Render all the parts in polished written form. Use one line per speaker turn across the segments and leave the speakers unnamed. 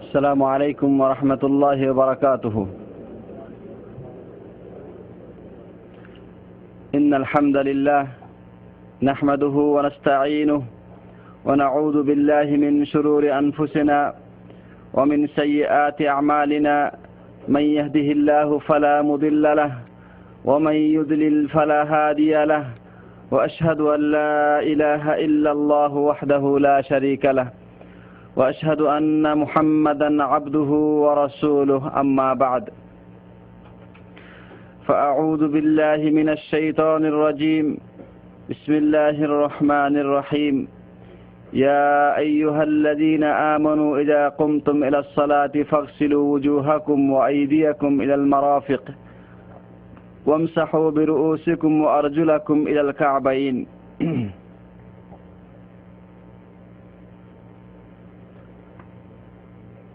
السلام عليكم ورحمة الله وبركاته. إن الحمد لله نحمده ونستعينه ونعوذ بالله من شرور أنفسنا ومن سيئات أعمالنا. من يهده الله فلا مضل له ومن يضلل فلا هادي له، وأشهد أن لا إله إلا الله وحده لا شريك له، وأشهد أن محمدا عبده ورسوله. أما بعد، فأعوذ بالله من الشيطان الرجيم. بسم الله الرحمن الرحيم. يا أيها الذين آمنوا إذا قمتم إلى الصلاة فاغسلوا وجوهكم وأيديكم إلى المرافق وامسحوا برؤوسكم وأرجلكم إلى الكعبين.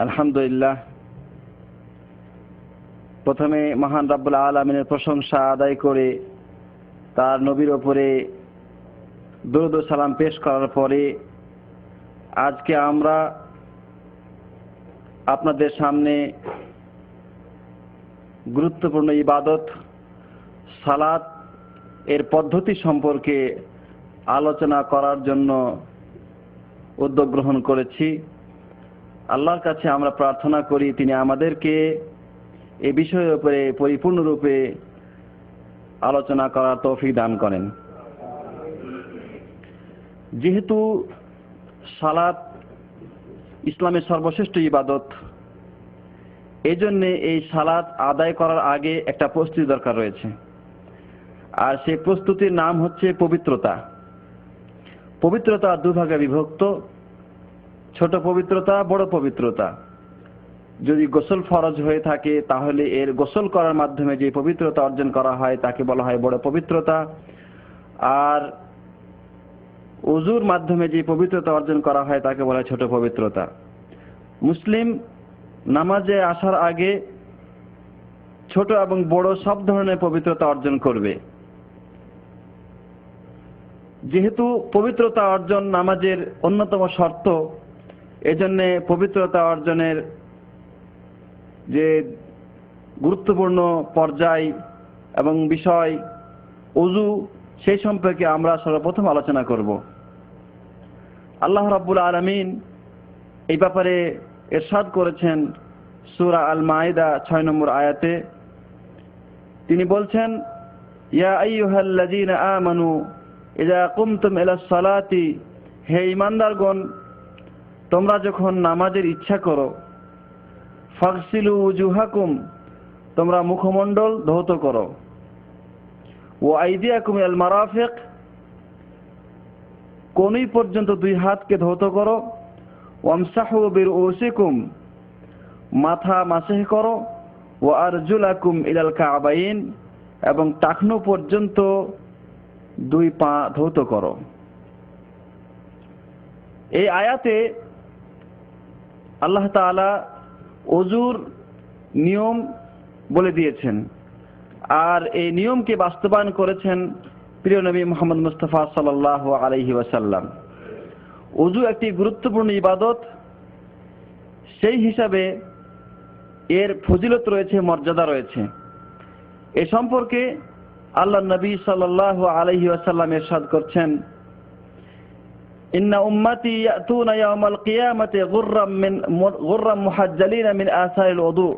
আলহামদুলিল্লাহ, প্রথমে মহান রব্বুল আলামিনের প্রশংসা আদায় করে তার নবীর ওপরে দরুদ ও সালাম পেশ করার পরে আজকে আমরা আপনাদের সামনে গুরুত্বপূর্ণ ইবাদত সালাত এর পদ্ধতি সম্পর্কে আলোচনা করার জন্য উদ্যোগ গ্রহণ করেছি। আল্লাহর কাছে আমরা প্রার্থনা করি তিনি আমাদেরকে এই বিষয়ের উপরে পরিপূর্ণরূপে আলোচনা করার তৌফিক দান করেন। যেহেতু সালাত ইসলামের সর্বশ্রেষ্ঠ ইবাদত, এই জন্যে এই সালাত আদায় করার আগে একটা প্রস্তুতি দরকার রয়েছে, আর সেই প্রস্তুতির নাম হচ্ছে পবিত্রতা। পবিত্রতা দুভাগে বিভক্ত, ছোট পবিত্রতা, বড় পবিত্রতা। যদি গোসল ফরজ হয়ে থাকে তাহলে এর গোসল করার মাধ্যমে যে পবিত্রতা অর্জন করা হয় তাকে বলা হয় বড় পবিত্রতা, আর ওযুর মাধ্যমে যে পবিত্রতা অর্জন করা হয় তাকে বলা হয় ছোট পবিত্রতা। মুসলিম নামাজে আসার আগে ছোট এবং বড় সব ধরনের পবিত্রতা অর্জন করবে। যেহেতু পবিত্রতা অর্জন নামাজের অন্যতম শর্ত, এজন্যে পবিত্রতা অর্জনের যে গুরুত্বপূর্ণ পর্যায় এবং বিষয় ওযু, সেই সম্পর্কে আমরা সর্বপ্রথম আলোচনা করব। আল্লাহ রাব্বুল আলামিন এই ব্যাপারে ইরশাদ করেছেন সূরা আল মাইদা 6 নম্বর আয়াতে। তিনি বলছেন, ইয়া আইয়ুহাল্লাযীনা আমানু ইযা কুমতুম ইলাস সালাতি, হে ঈমানদারগণ, তোমরা যখন নামাজের ইচ্ছা করো, ফাগসিলু উজুহাকুম, তোমরা মুখমণ্ডল ধৌত করো, ওয়া আইদিয়াকুম ইলাল মারাফিক, কোনই পর্যন্ত দুই হাতকে ধৌত করো, ওয়ামসাহু বিরউসিকুম, মাথা মাসহ করো, ওয়া আরজুলাকুম ইলাল কাবাইন, এবং টাকনু পর্যন্ত দুই পা ধৌত করো। এই আয়াতে আল্লাহ তাআলা ওযুর নিয়ম বলে দিয়েছেন, আর এই নিয়মকে বাস্তবায়ন করেছেন প্রিয় নবী মুহাম্মদ মুস্তাফা সাল্লাল্লাহু আলাইহি ওয়াসাল্লাম। ওযু একটি গুরুত্বপূর্ণ ইবাদত, সেই হিসাবে এর ফজিলত রয়েছে, মর্যাদা রয়েছে। এ সম্পর্কে আল্লাহর নবী সাল্লাল্লাহু আলাইহি ওয়াসাল্লাম ইরশাদ করছেন, ইন্না উম্মতি ইয়াতুনা ইয়াওমাল কিয়ামাতি গুররাম মুহাজ্জালিনা মিন আসারিল ওযু,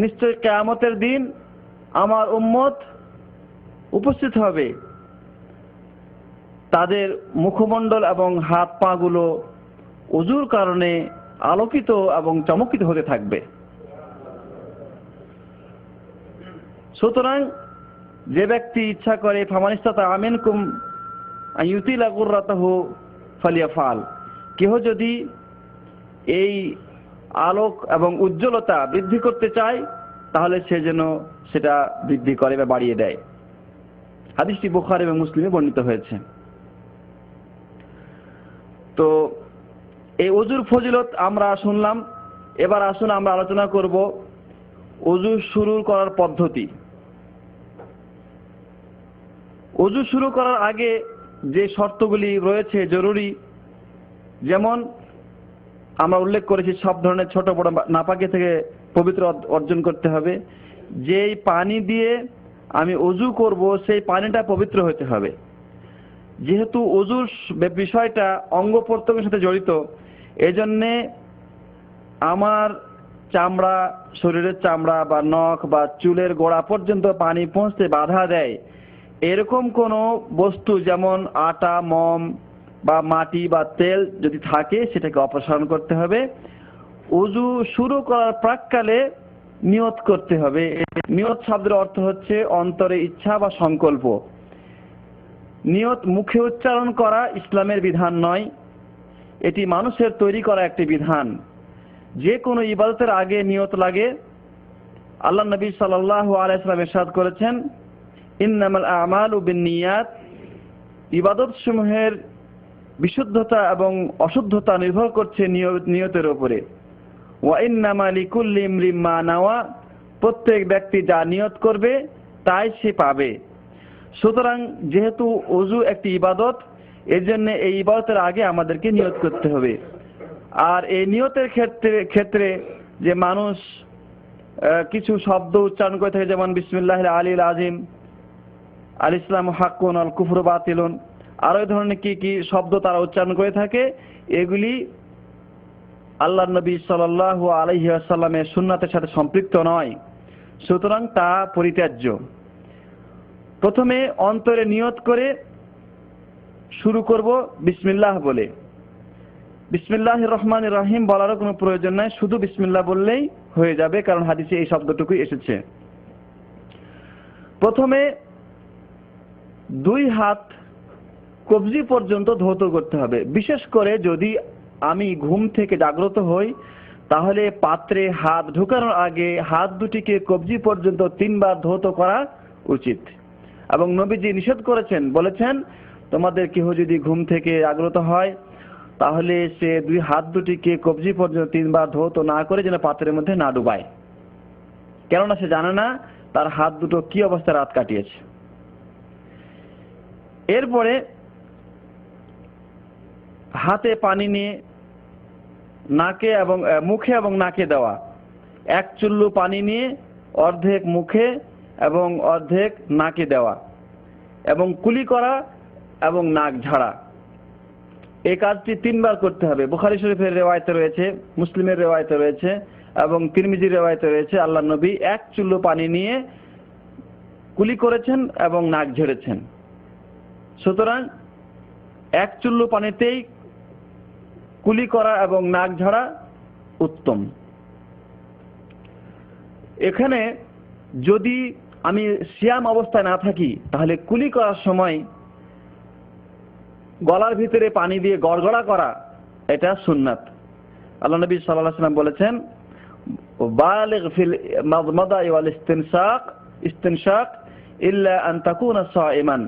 নিশ্চয় কিয়ামতের দিন আমার উম্মত উপস্থিত হবে, তাদের মুখমণ্ডল এবং হাত পা গুলো ওযুর কারণে আলোকিত এবং চমকিত হতে থাকবে। সুতরাং যে ব্যক্তি ইচ্ছা করে, ফামানিস্তাতা মিনকুম আন ইউতিলা গুররাতাহু ফালিয়াফআল, কেহ যদি এই আলোক এবং উজ্জ্বলতা বৃদ্ধি করতে চায় তাহলে সে যেন সেটা বৃদ্ধি করে বা বাড়িয়ে দেয়। হাদিসটি বুখারী এবং মুসলিমে বর্ণিত হয়েছে। তো এই ওযুর ফজিলত আমরা শুনলাম, এবার আসুন আমরা আলোচনা করব ওযু শুরু করার পদ্ধতি। ওযু শুরু করার আগে যে শর্তগুলি রয়েছে জরুরি, যেমন আমরা উল্লেখ করেছি সব ধরনের ছোট বড় নাপাকি থেকে পবিত্র অর্জন করতে হবে। যেই পানি দিয়ে আমি ওযু করব সেই পানিটা পবিত্র হতে হবে। যেহেতু ওযুর বিষয়টা অঙ্গ প্রত্যঙ্গের সাথে জড়িত, এজন্যে আমার চামড়া, শরীরের চামড়া বা নখ বা চুলের গোড়া পর্যন্ত পানি পৌঁছতে বাধা দেয় এরকম কোনো বস্তু, যেমন আটা, মোম বা মাটি বা তেল যদি থাকে, সেটাকে অপসারণ করতে হবে। ওযু শুরু করার প্রাক্কালে নিয়ত করতে হবে। নিয়ত শব্দের অর্থ হচ্ছে অন্তরে ইচ্ছা বা সংকল্প। নিয়ত মুখে উচ্চারণ করা ইসলামের বিধান নয়, এটি মানুষের তৈরি করা একটি বিধান। যে কোনো ইবাদতের আগে নিয়ত লাগে। আল্লাহ নবী সাল্লাল্লাহু আলাইহি ওয়াসাল্লাম ইরশাদ করেছেন, ইন্নামাল আমালু বিন্নিয়াত, ইবাদত সমূহের বিশুদ্ধতা এবং অশুদ্ধতা নির্ভর করছে নিয়তের উপরে। ওয়া ইন্নামা লিকুল্লি ইমরিম মা নাওয়া, প্রত্যেক ব্যক্তি যা নিয়ত করবে তাই সে পাবে। সুতরাং যেহেতু ওযু একটি ইবাদত, এজন্য এই ইবাদতের আগে আমাদেরকে নিয়ত করতে হবে। আর এই নিয়তের ক্ষেত্রে যে মানুষ কিছু শব্দ উচ্চারণ করে থাকে, যেমন বিসমিল্লাহিল আলিল আযীম, আল ইসলামু হাক্কুন আল কুফরু বাতিলুন, আর ওই ধরনের কি কি শব্দ তারা উচ্চারণ করে থাকে, এগুলি আল্লাহর নবী সাল্লাল্লাহু আলাইহি ওয়াসাল্লামের সুন্নাতের সাথে সম্পৃক্ত নয়। সুতরাং তা পরিত্যাজ্য। প্রথমে অন্তরে নিয়ত করে শুরু করব বিসমিল্লাহ বলে। বিসমিল্লাহির রহমানির রহিম বলারও কোনো প্রয়োজন নাই, শুধু বিসমিল্লাহ বললেই হয়ে যাবে, কারণ হাদিসে এই শব্দটুকুই এসেছে। প্রথমে 2 হাত কবজি পর্যন্ত ধৌত করতে হবে। বিশেষ করে যদি আমি ঘুম থেকে জাগ্রত হই, তাহলে পাত্রে হাত ঢোকানোর আগে হাত দুটিকে কবজি পর্যন্ত 3 বার ধৌত করা উচিত। এবং নবীজি নিষেধ করেছেন, বলেছেন, তোমাদের কেহ যদি ঘুম থেকে জাগ্রত হয়, তাহলে সে 2 হাত দুটিকে কবজি পর্যন্ত 3 বার ধৌত না করে যেন পাত্রের মধ্যে না ডুবায়, কেননা সে জানে না তার হাত দুটো কি অবস্থায় রাত কাটিয়েছে। এরপরে হাতে পানি নিয়ে নাকে এবং মুখে এবং নাকে দেওয়া। 1 চুল্লু পানি নিয়ে অর্ধেক মুখে এবং অর্ধেক নাকে দেওয়া, এবং কুলি করা এবং নাক ঝাড়া। এই কাজটি 3 বার করতে হবে। বুখারী শরীফের রিওয়ায়েতে রয়েছে, মুসলিমের রিওয়ায়েতে রয়েছে এবং তিরমিজির রিওয়ায়েতে রয়েছে, আল্লাহর নবী 1 চুল্লু পানি নিয়ে কুলি করেছেন এবং নাক ঝেড়েছেন। সুতরাং 1 চুল্লু পানিতেই কুলি করা এবং নাক ঝাড়া উত্তম। এখানে যদি আমি সিয়াম অবস্থায় না থাকি, তাহলে কুলি করার সময় গলার ভিতরে পানি দিয়ে গড়গড়া করা, এটা সুন্নাত। আল্লাহ নবী সাল্লাল্লাহু আলাইহি ওয়াসাল্লাম বলেছেন, বালিগ ফিল মাদমাদা ওয়াল ইস্তিনশাক ইল্লা আন তাকুনা সাইমান,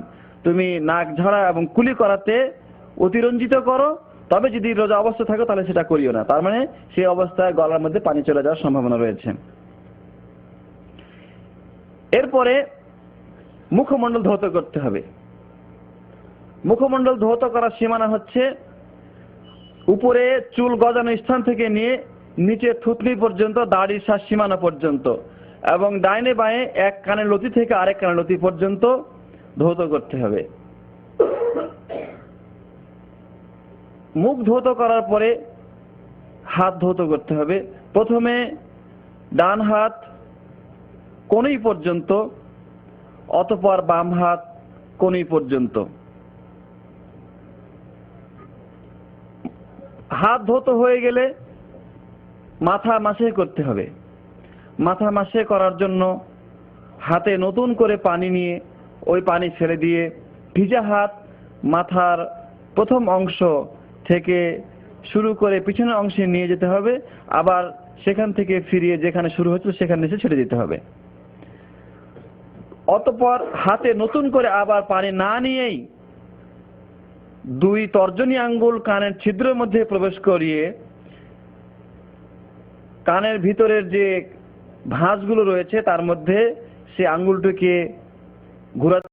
তুমি নাক ঝাড়া এবং কুলি করাতে অতিরঞ্জিত করো, তবে যদি রোজা অবস্থা থাকে তাহলে সেটা করিও না। তার মানে সেই অবস্থায় গলার মধ্যে পানি চলে যাওয়ার সম্ভাবনা রয়েছে। এরপরে মুখমণ্ডল ধৌত করতে হবে। মুখমণ্ডল ধৌত করার সীমানা হচ্ছে উপরে চুল গজানো স্থান থেকে নিয়ে নিচে থুতনি পর্যন্ত, দাড়ির শ্বাস সীমানা পর্যন্ত, এবং ডাইনে বাঁয়ে 1 কানের লতি থেকে আরেক কানের লতি পর্যন্ত ধৌত করতে হবে। মুখ ধৌত করার পরে হাত ধৌত করতে হবে। প্রথমে ডান হাত কনুই পর্যন্ত, অতঃপর বাম হাত কনুই পর্যন্ত। হাত ধৌত হয়ে গেলে মাথা মাসে করতে হবে। মাথা মাসে করার জন্য হাতে নতুন করে পানি নিয়ে ওই পানি ছেড়ে দিয়ে ভিজা হাত মাথার প্রথম অংশ থেকে শুরু করে পিছনের অংশে নিয়ে যেতে হবে, আবার সেখান থেকে ফিরিয়ে যেখানে শুরু হচ্ছিল সেখানে এসে ছেড়ে দিতে হবে। অতঃপর হাতে নতুন করে আবার পানি না নিয়েই 2 তর্জনী আঙ্গুল কানের ছিদ্রের মধ্যে প্রবেশ করিয়ে কানের ভিতরের যে ভাঁজগুলো রয়েছে তার মধ্যে সে আঙ্গুলটিকে ঘোরা